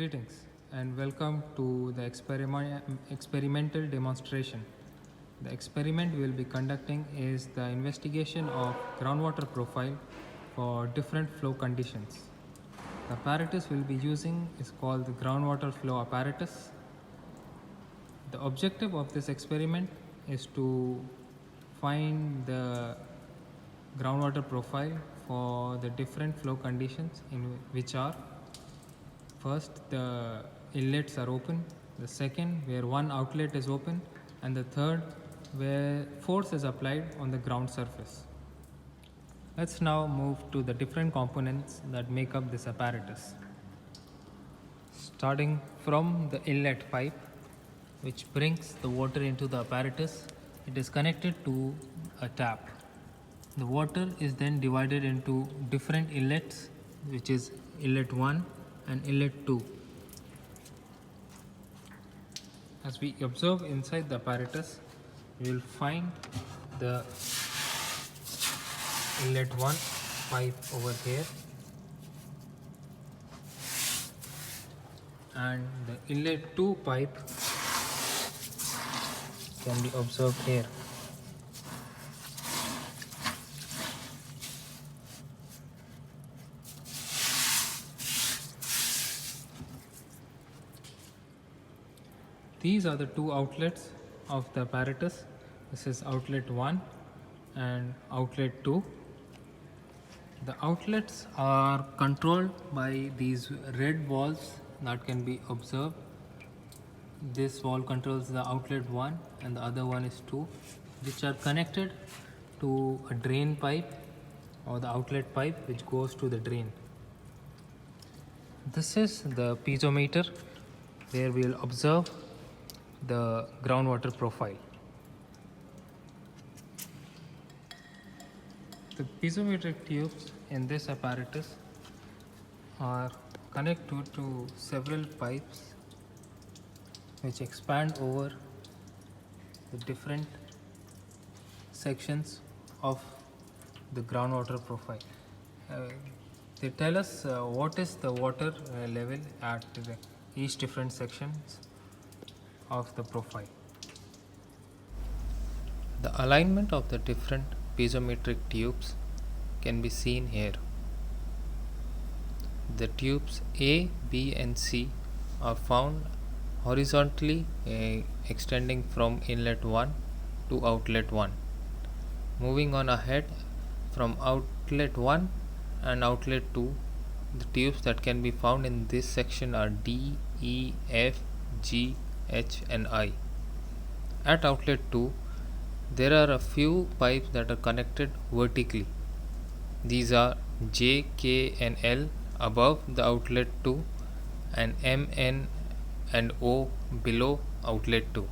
Greetings and welcome to the experimental demonstration. The experiment we will be conducting is the investigation of groundwater profile for different flow conditions. The apparatus we will be using is called the groundwater flow apparatus. The objective of this experiment is to find the groundwater profile for the different flow conditions in which are: first, the inlets are open; the second, where one outlet is open; and the third, where force is applied on the ground surface. Let's now move to the different components that make up this apparatus. Starting from the inlet pipe, which brings the water into the apparatus, it is connected to a tap. The water is then divided into different inlets, which is inlet 1 and inlet 2. As we observe inside the apparatus, we will find the inlet 1 pipe over here and the inlet 2 pipe can be observed here. These are the two outlets of the apparatus. This is outlet 1 and outlet 2. The outlets are controlled by these red valves that can be observed. This valve controls the outlet 1 and the other one is 2, which are connected to a drain pipe or the outlet pipe which goes to the drain. This is the piezometer where we will observe the groundwater profile. The piezometric tubes in this apparatus are connected to several pipes which expand over the different sections of the groundwater profile. They tell us what is the water level at each different sections of the profile. The alignment of the different piezometric tubes can be seen here. The tubes A, B and C are found horizontally extending from inlet 1 to outlet 1. Moving on ahead from outlet 1 and outlet 2, the tubes that can be found in this section are D, E, F, G, H and I. At outlet 2, there are a few pipes that are connected vertically. These are J, K and L above the outlet 2 and M, N and O below outlet 2.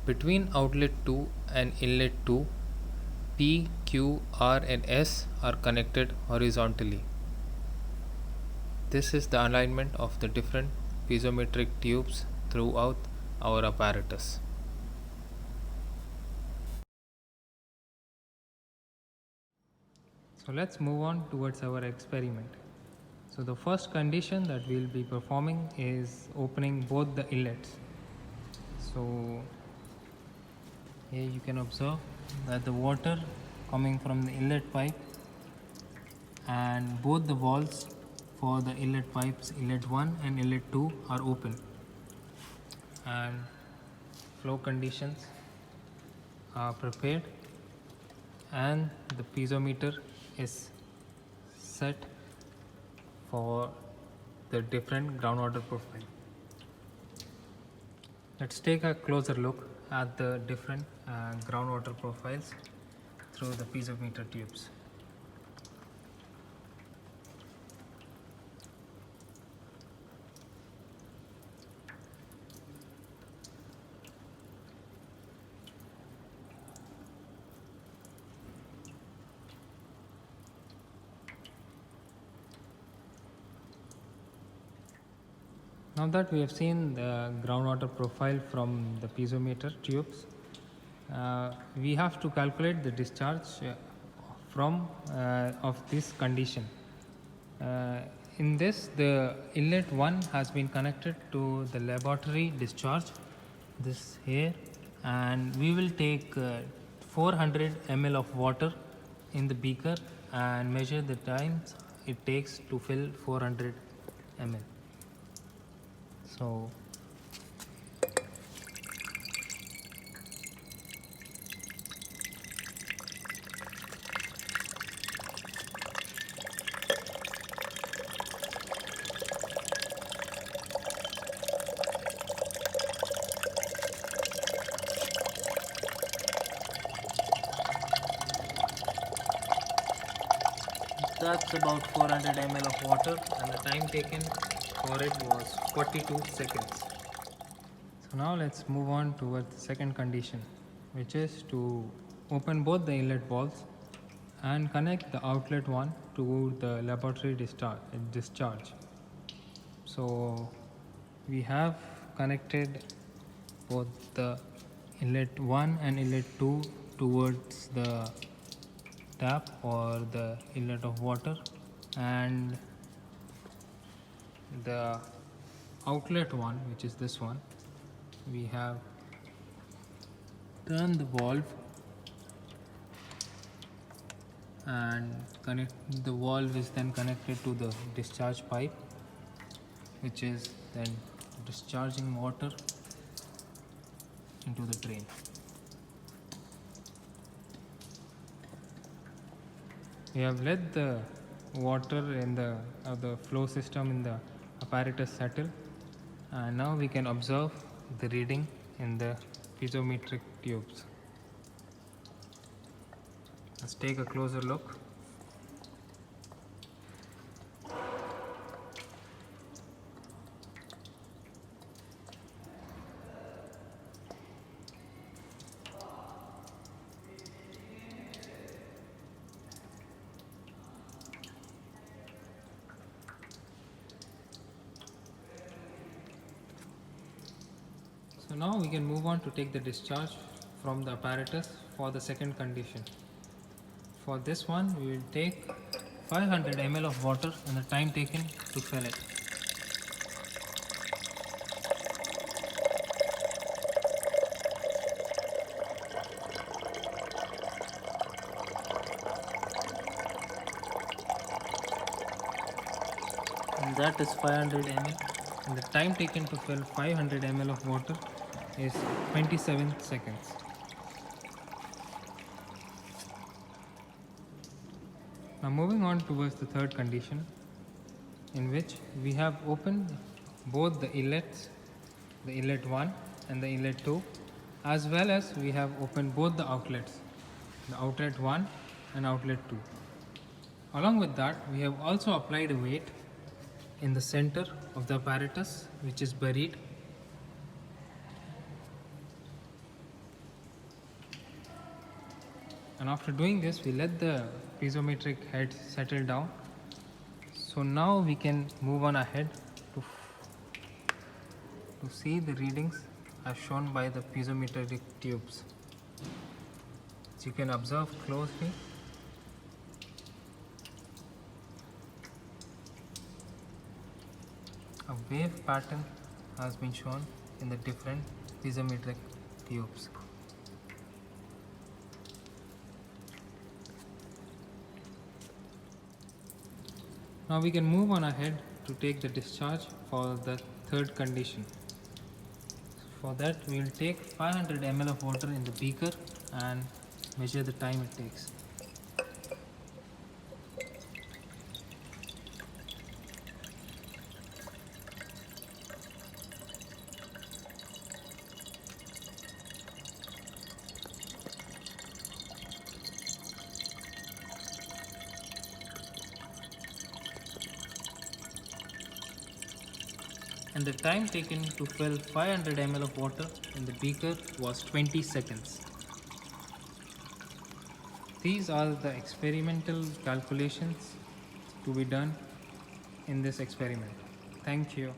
Between outlet 2 and inlet 2, P, Q, R and S are connected horizontally. This is the alignment of the different piezometric tubes throughout our apparatus. So let's move on towards our experiment. So the first condition that we will be performing is opening both the inlets. So here you can observe that the water coming from the inlet pipe and both the valves for the inlet pipes, inlet 1 and inlet 2 are open, and flow conditions are prepared and the piezometer is set for the different groundwater profile. Let's take a closer look at the different groundwater profiles through the piezometer tubes. Now that we have seen the groundwater profile from the piezometer tubes, we have to calculate the discharge from of this condition. In this, the inlet 1 has been connected to the laboratory discharge, this here, and we will take 400 ml of water in the beaker and measure the time it takes to fill 400 ml. So that's about 400 ml of water, and the time taken for it was 42 seconds. So now let's move on towards the second condition, which is to open both the inlet valves and connect the outlet one to the laboratory discharge. So we have connected both the inlet 1 and inlet 2 towards the tap or the inlet of water, and the outlet one, which is this one, we have turned the valve and the valve is then connected to the discharge pipe, which is then discharging water into the drain. We have let the water in the flow system in the apparatus settle, and now we can observe the reading in the piezometric tubes. Let's take a closer look. So now we can move on to take the discharge from the apparatus for the second condition. For this one, we will take 500 ml of water and the time taken to fill it. And that is 500 ml, and the time taken to fill 500 ml of water is 27 seconds. Now moving on towards the third condition, in which we have opened both the inlets, the inlet 1 and the inlet 2, as well as we have opened both the outlets, the outlet 1 and outlet 2. Along with that, we have also applied a weight in the center of the apparatus, which is buried. And after doing this, we let the piezometric head settle down. So now we can move on ahead to see the readings as shown by the piezometric tubes. As you can observe closely, a wave pattern has been shown in the different piezometric tubes. Now we can move on ahead to take the discharge for the third condition. For that, we will take 500 ml of water in the beaker and measure the time it takes. And the time taken to fill 500 ml of water in the beaker was 20 seconds. These are the experimental calculations to be done in this experiment. Thank you.